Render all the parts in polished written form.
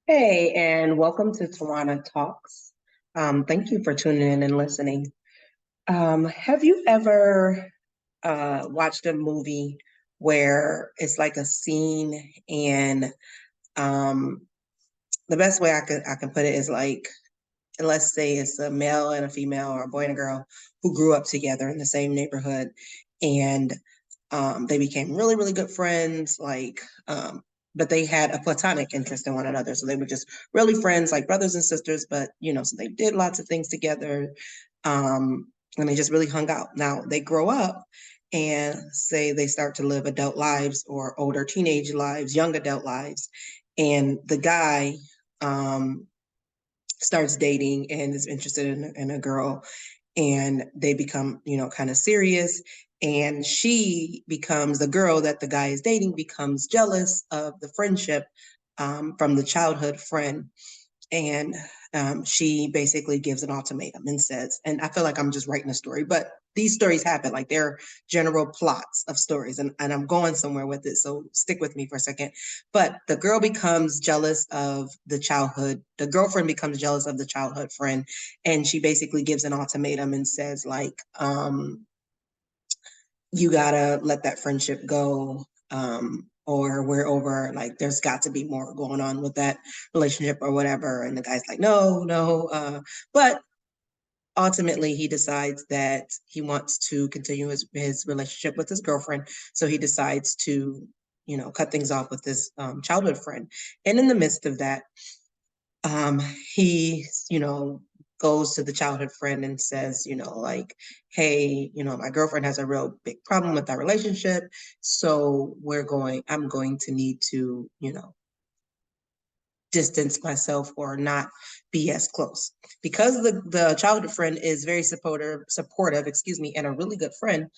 Hey, and welcome to Tawana Talks. Thank you for tuning in and listening. Have you ever watched a movie where it's like a scene and um, the best way I can put it is like, let's say it's a male and a female or a boy and a girl who grew up together in the same neighborhood and they became really, really good friends, but they had a platonic interest in one another. So they were just really friends, like brothers and sisters, but so they did lots of things together. And they just really hung out. Now they grow up and say they start to live adult lives or older teenage lives, young adult lives. And the guy starts dating and is interested in a girl, and they become kind of serious, and she becomes the girl that the guy is dating becomes jealous of the friendship from the childhood friend, and she basically gives an ultimatum and says, and I feel like I'm just writing a story, but these stories happen, like they're general plots of stories, and I'm going somewhere with it, so stick with me for a second. But the girl becomes jealous of the girlfriend becomes jealous of the childhood friend, and she basically gives an ultimatum and says, like, you gotta let that friendship go, or we're over, like there's got to be more going on with that relationship or whatever. And the guy's like, no, no. But ultimately he decides that he wants to continue his relationship with his girlfriend. So he decides to, cut things off with his childhood friend. And in the midst of that, he, goes to the childhood friend and says, like, hey, my girlfriend has a real big problem with our relationship. So I'm going to need to, distance myself or not be as close, because the childhood friend is very supportive, excuse me, and a really good friend.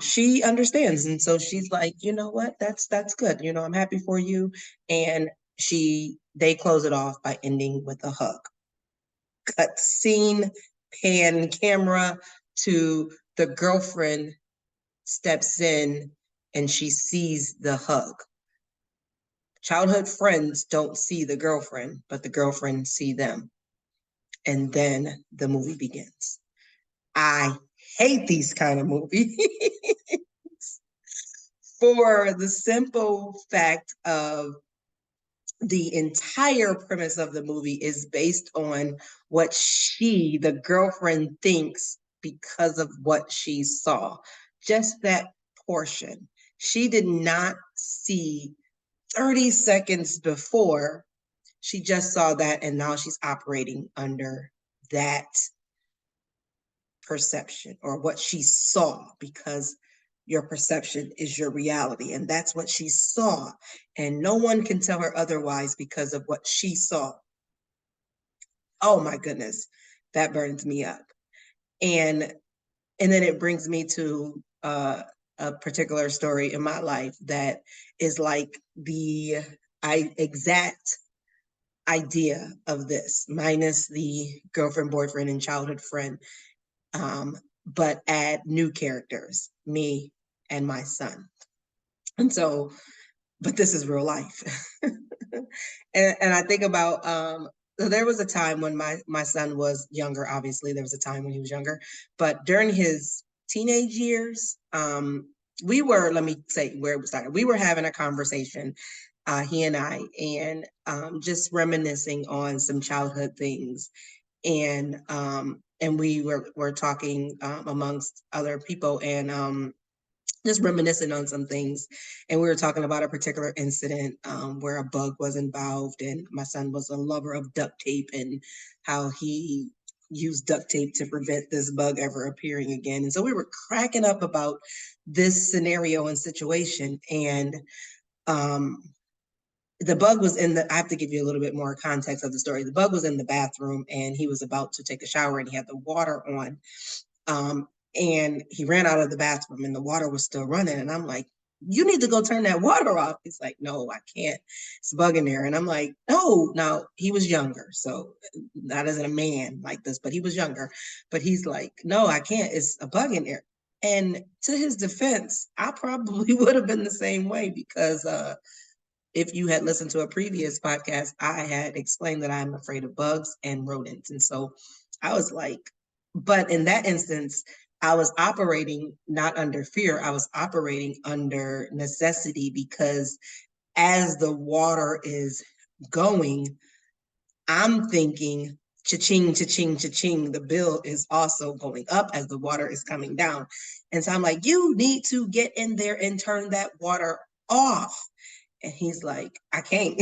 She understands, and so she's like, you know what, that's good, I'm happy for you. And they close it off by ending with a hug. Cut scene, pan camera to the girlfriend steps in and she sees the hug. Childhood friends don't see the girlfriend, but the girlfriend see them. And then the movie begins. I hate these kind of movies for the simple fact of the entire premise of the movie is based on what the girlfriend, thinks because of what she saw. Just that portion. She did not see 30 seconds before. She just saw that, and now she's operating under that perception, or what she saw, because your perception is your reality, and that's what she saw, and no one can tell her otherwise because of what she saw. Oh my goodness, that burns me up. And then it brings me to a particular story in my life that is like the exact idea of this, minus the girlfriend, boyfriend, and childhood friend, but add new characters, me and my son. And so, but this is real life. And I think about, so there was a time when my son was younger. Obviously, there was a time when he was younger, but during his teenage years, let me say where it started. We were having a conversation, he and I, and just reminiscing on some childhood things, and we were talking amongst other people, and just reminiscing on some things. And we were talking about a particular incident where a bug was involved, and my son was a lover of duct tape, and how he used duct tape to prevent this bug ever appearing again. And so we were cracking up about this scenario and situation. And the bug was I have to give you a little bit more context of the story. The bug was in the bathroom, and he was about to take a shower, and he had the water on. And he ran out of the bathroom, and the water was still running. And I'm like, you need to go turn that water off. He's like, no, I can't. It's a bug in there. And I'm like, no. Now, he was younger, so that isn't a man like this, but he was younger. But he's like, no, I can't. It's a bug in there. And to his defense, I probably would have been the same way, because if you had listened to a previous podcast, I had explained that I'm afraid of bugs and rodents. And so I was like, but in that instance, I was operating not under fear, I was operating under necessity, because as the water is going, I'm thinking, cha-ching, cha-ching, cha-ching, the bill is also going up as the water is coming down. And so I'm like, you need to get in there and turn that water off. And he's like, I can't.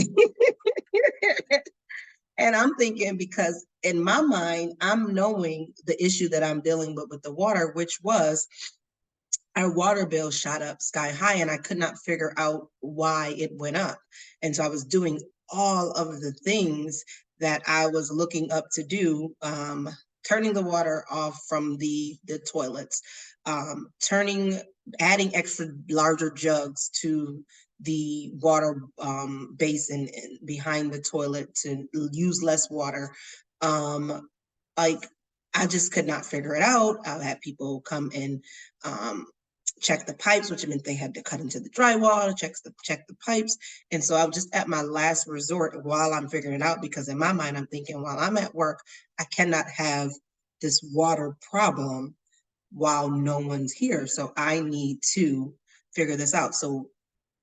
And I'm thinking, because in my mind, I'm knowing the issue that I'm dealing with the water, which was our water bill shot up sky high, and I could not figure out why it went up. And so I was doing all of the things that I was looking up to do, turning the water off from the toilets, adding extra larger jugs to the water basin behind the toilet to use less water. Like, I just could not figure it out. I had people come and check the pipes, which meant they had to cut into the drywall to check the pipes. And so I was just at my last resort while I'm figuring it out, because in my mind, I'm thinking, while I'm at work, I cannot have this water problem while no one's here. So I need to figure this out. So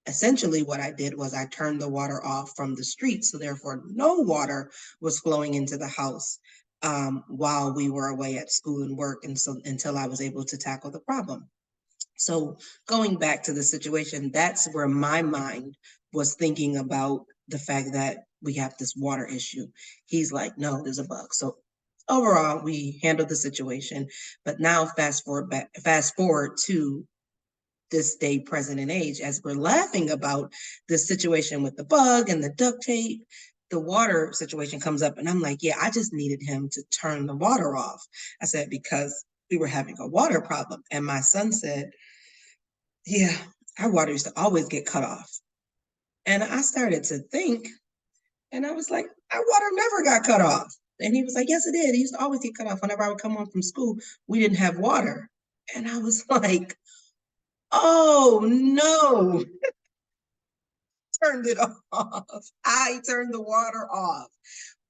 essentially what I did was I turned the water off from the street. So therefore no water was flowing into the house while we were away at school and work. And so until I was able to tackle the problem. So going back to the situation, that's where my mind was thinking about the fact that we have this water issue. He's like, no, there's a bug. So overall, we handled the situation. But now fast forward to this day, present and age, as we're laughing about this situation with the bug and the duct tape, the water situation comes up, and I'm like, yeah, I just needed him to turn the water off. I said, because we were having a water problem. And my son said, yeah, our water used to always get cut off. And I started to think, and I was like, our water never got cut off. And he was like, yes, it did. It used to always get cut off. Whenever I would come home from school, we didn't have water. And I was like, oh no, turned it off. I turned the water off.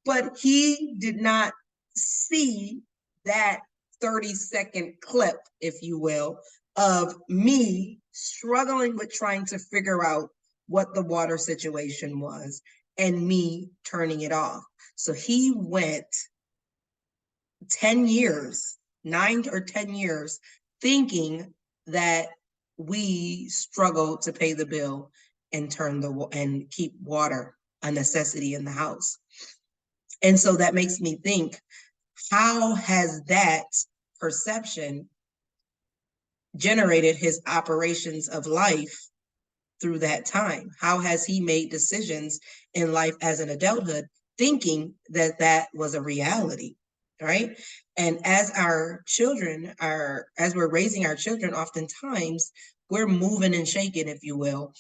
But he did not see that 30-second clip, if you will, of me struggling with trying to figure out what the water situation was and me turning it off. So he went 10 years, 9 or 10 years, thinking that we struggled to pay the bill and and keep water a necessity in the house. And so that makes me think, how has that perception generated his operations of life through that time? How has he made decisions in life as an adulthood thinking that that was a reality, right? And as as we're raising our children, oftentimes we're moving and shaking, if you will,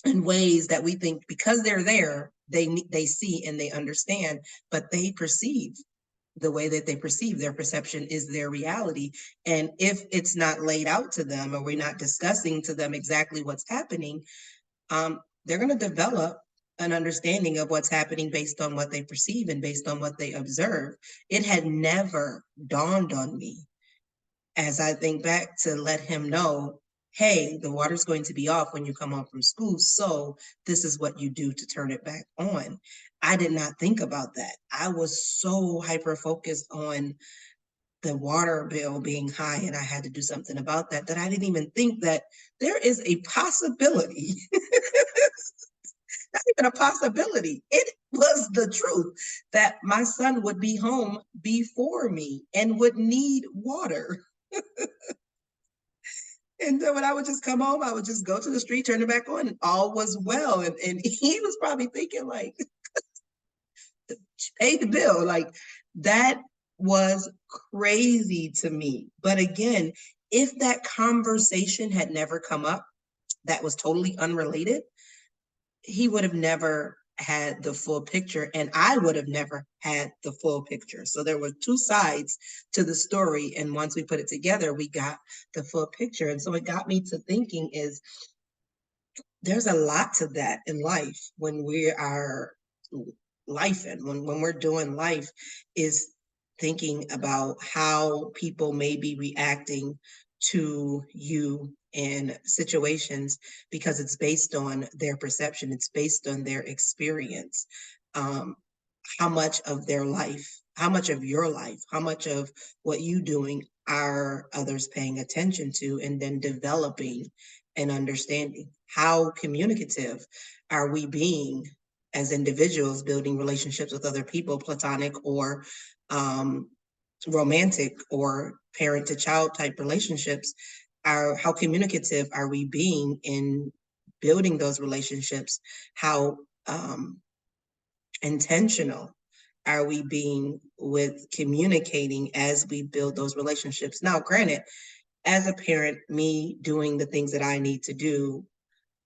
in ways that we think, because they're there, they see and they understand, but they perceive the way that they perceive. Their perception is their reality. And if it's not laid out to them, or we're not discussing to them exactly what's happening, they're going to develop an understanding of what's happening based on what they perceive and based on what they observe. It had never dawned on me, as I think back, to let him know, hey, the water's going to be off when you come home from school, so this is what you do to turn it back on. I did not think about that. I was so hyper focused on the water bill being high and I had to do something about that, that I didn't even think that there is a possibility, not even a possibility, it was the truth, that my son would be home before me and would need water. And then when I would just come home, I would just go to the street, turn it back on, and all was well. And he was probably thinking, like, pay the bill. Like, that was crazy to me. But again, if that conversation had never come up, that was totally unrelated, he would have never had the full picture, and I would have never had the full picture. So there were two sides to the story, and once we put it together, we got the full picture. And so it got me to thinking, is there's a lot to that in life when we are life and when we're doing life is thinking about how people may be reacting to you in situations because it's based on their perception, it's based on their experience. um, how much of their life, how much of your life, how much of what you doing are others paying attention to, and then developing an understanding. How communicative are we being as individuals, building relationships with other people, platonic or um, romantic or parent to child type relationships? Are how communicative are we being in building those relationships? How intentional are we being with communicating as we build those relationships? Now, granted, as a parent, me doing the things that I need to do,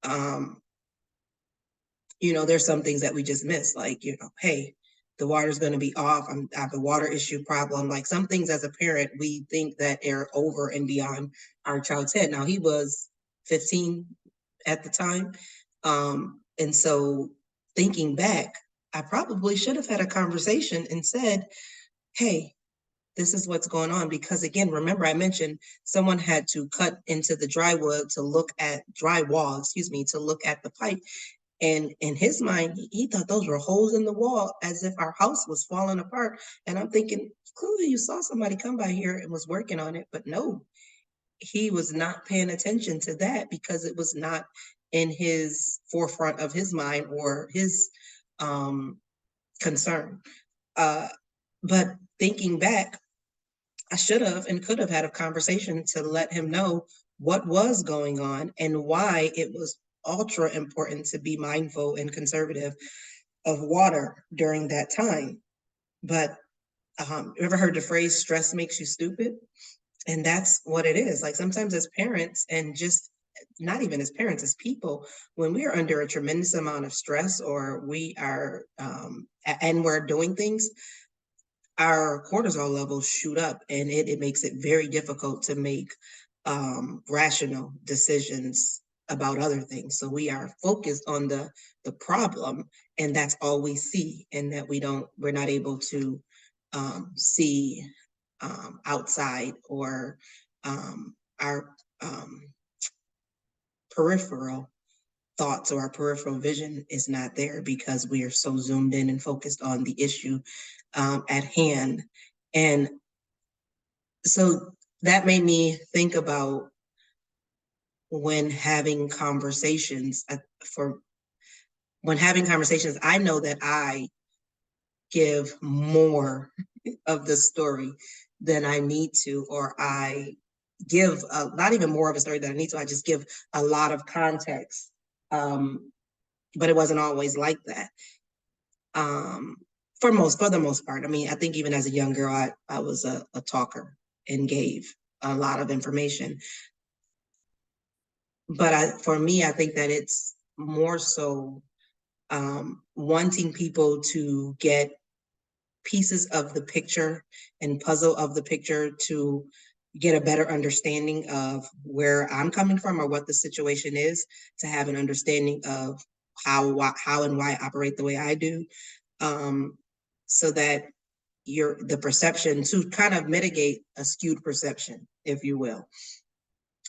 um, there's some things that we just miss, like, hey, the water's going to be off. I have a water issue problem. Like some things as a parent, we think that are over and beyond our child's head. Now, he was 15 at the time. And so thinking back, I probably should have had a conversation and said, hey, this is what's going on. Because again, remember I mentioned someone had to cut into the drywall, excuse me, to look at the pipe. And in his mind, he thought those were holes in the wall as if our house was falling apart. And I'm thinking, clearly you saw somebody come by here and was working on it. But no, he was not paying attention to that because it was not in his forefront of his mind or his um, concern. Uh, but thinking back, I should have and could have had a conversation to let him know what was going on and why it was ultra important to be mindful and conservative of water during that time. But you ever heard the phrase stress makes you stupid? And that's what it is. Like sometimes as parents, and just not even as parents, as people, when we are under a tremendous amount of stress or we are and we're doing things, our cortisol levels shoot up, and it makes it very difficult to make rational decisions about other things. So we are focused on the problem, and that's all we see, and that we're not able to see outside, or our peripheral thoughts or our peripheral vision is not there because we are so zoomed in and focused on the issue at hand. And so that made me think about when having conversations for when having conversations, I know that I give more of the story than I need to, or I give not even more of a story than I need to. I just give a lot of context. But it wasn't always like that. Um, for the most part. I mean, I think even as a young girl, I was a talker and gave a lot of information. But for me, I think that it's more so wanting people to get pieces of the picture and puzzle of the picture to get a better understanding of where I'm coming from or what the situation is, to have an understanding of how and why I operate the way I do, so that the perception, to kind of mitigate a skewed perception, if you will.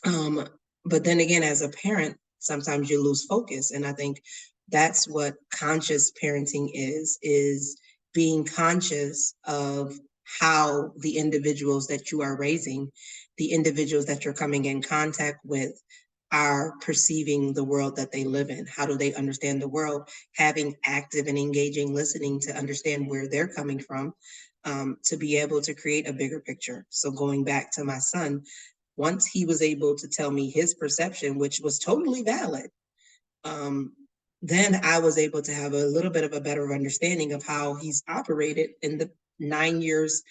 But then again, as a parent, sometimes you lose focus. And I think that's what conscious parenting is being conscious of how the individuals that you are raising, the individuals that you're coming in contact with, are perceiving the world that they live in. How do they understand the world? Having active and engaging listening to understand where they're coming from, to be able to create a bigger picture. So going back to my son, once he was able to tell me his perception, which was totally valid, then I was able to have a little bit of a better understanding of how he's operated in the 9 years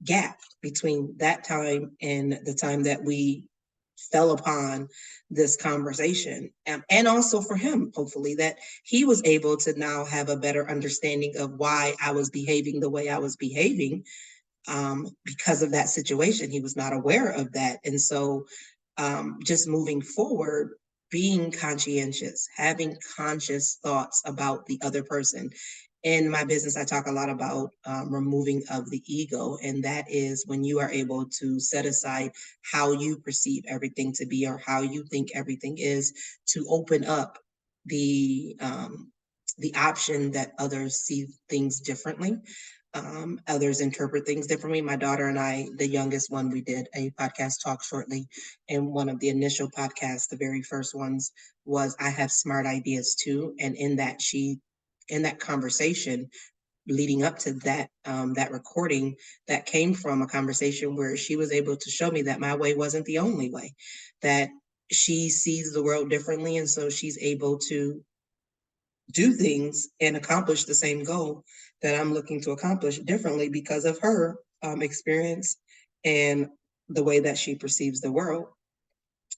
gap between that time and the time that we fell upon this conversation. And also for him, hopefully, that he was able to now have a better understanding of why I was behaving the way I was behaving, because of that situation. He was not aware of that. And so just moving forward, being conscientious, having conscious thoughts about the other person. In my business, I talk a lot about removing of the ego, and that is when you are able to set aside how you perceive everything to be or how you think everything is, to open up the option that others see things differently. Others interpret things differently. My daughter and I, the youngest one, we did a podcast talk shortly. And one of the initial podcasts, the very first ones, was I have smart ideas too. And in that conversation, leading up to that recording, that came from a conversation where she was able to show me that my way wasn't the only way, that she sees the world differently, and so she's able to do things and accomplish the same goal that I'm looking to accomplish differently because of her experience and the way that she perceives the world.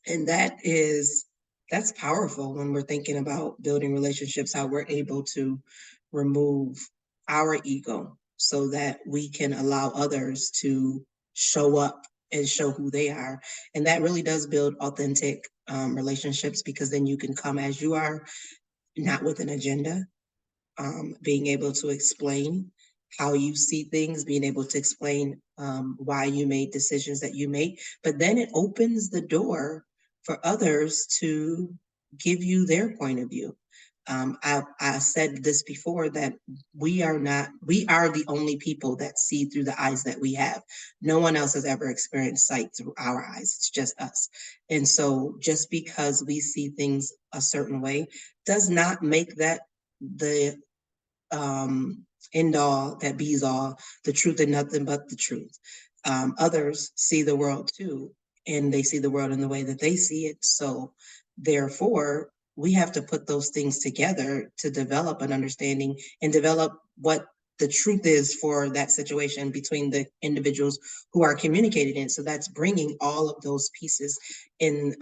And that's powerful when we're thinking about building relationships, how we're able to remove our ego so that we can allow others to show up and show who they are. And that really does build authentic relationships, because then you can come as you are, not with an agenda, being able to explain how you see things, being able to explain why you made decisions that you made. But then it opens the door for others to give you their point of view. I said this before, that we are the only people that see through the eyes that we have. No one else has ever experienced sight through our eyes. It's just us. And so just because we see things a certain way does not make that the end all, that be's all, the truth and nothing but the truth. Others see the world too, and they see the world in the way that they see it. So therefore, we have to put those things together to develop an understanding and develop what the truth is for that situation between the individuals who are communicating it. So that's bringing all of those pieces in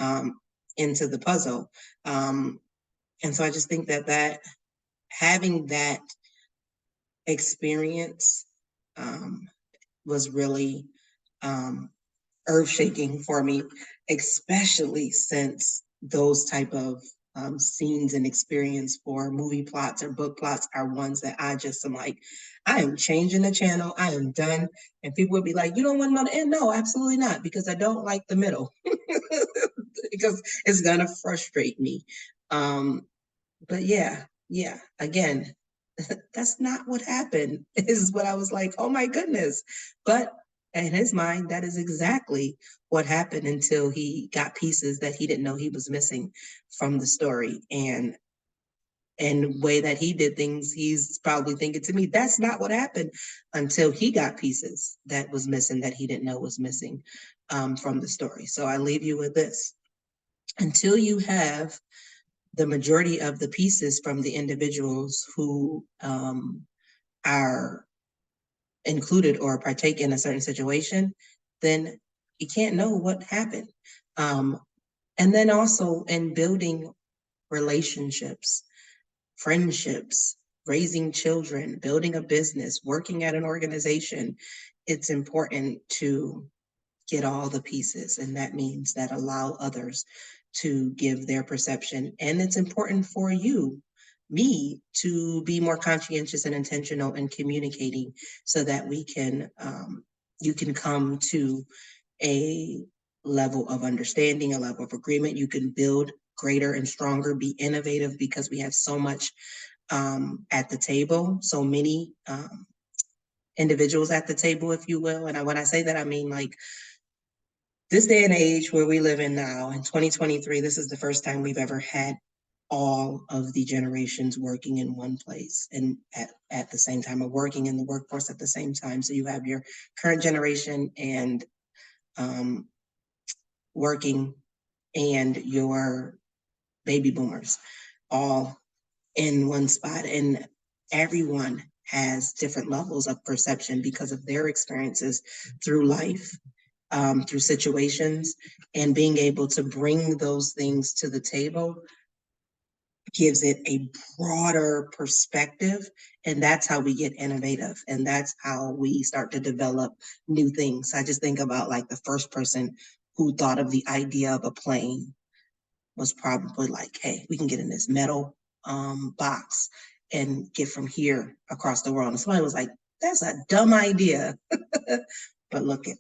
into the puzzle. And so I just think that having that experience was really earth shaking for me, especially since those type of scenes and experience for movie plots or book plots are ones that I just am like, I am changing the channel. I am done. And people would be like, you don't want to know the end? No, absolutely not, because I don't like the middle, because it's going to frustrate me. But yeah, again, that's not what happened, is what I was like, oh my goodness. But in his mind, that is exactly what happened, until he got pieces that he didn't know he was missing from the story. And way that he did things, he's probably thinking to me, that's not what happened, until he got pieces that was missing, that he didn't know was missing from the story. So I leave you with this. Until you have the majority of the pieces from the individuals who are included or partake in a certain situation, then you can't know what happened. And then also in building relationships, friendships, raising children, building a business, working at an organization, it's important to get all the pieces. And that means that allow others to give their perception. And it's important for me, to be more conscientious and intentional in communicating, so that you can come to a level of understanding, a level of agreement. You can build greater and stronger, be innovative, because we have so much at the table, so many individuals at the table, if you will. And when I say that, I mean, like, this day and age where we live in now, in 2023, this is the first time we've ever had all of the generations working in one place and at the same time, or working in the workforce at the same time. So you have your current generation and working, and your baby boomers all in one spot. And everyone has different levels of perception because of their experiences through life, through situations, and being able to bring those things to the table gives it a broader perspective. And that's how we get innovative. And that's how we start to develop new things. I just think about, like, the first person who thought of the idea of a plane. was probably like, hey, we can get in this metal box and get from here across the world. And somebody was like, that's a dumb idea. But look at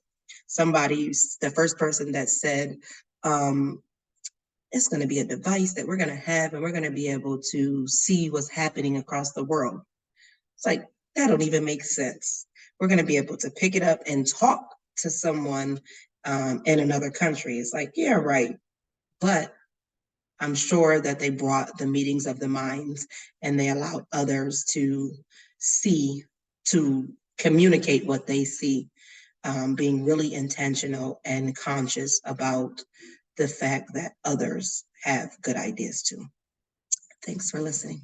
somebody, the first person that said, it's going to be a device that we're going to have and we're going to be able to see what's happening across the world. It's like, that don't even make sense. We're going to be able to pick it up and talk to someone in another country. It's like, yeah, right. But I'm sure that they brought the meetings of the minds and they allowed others to see, to communicate what they see, being really intentional and conscious about the fact that others have good ideas too. Thanks for listening.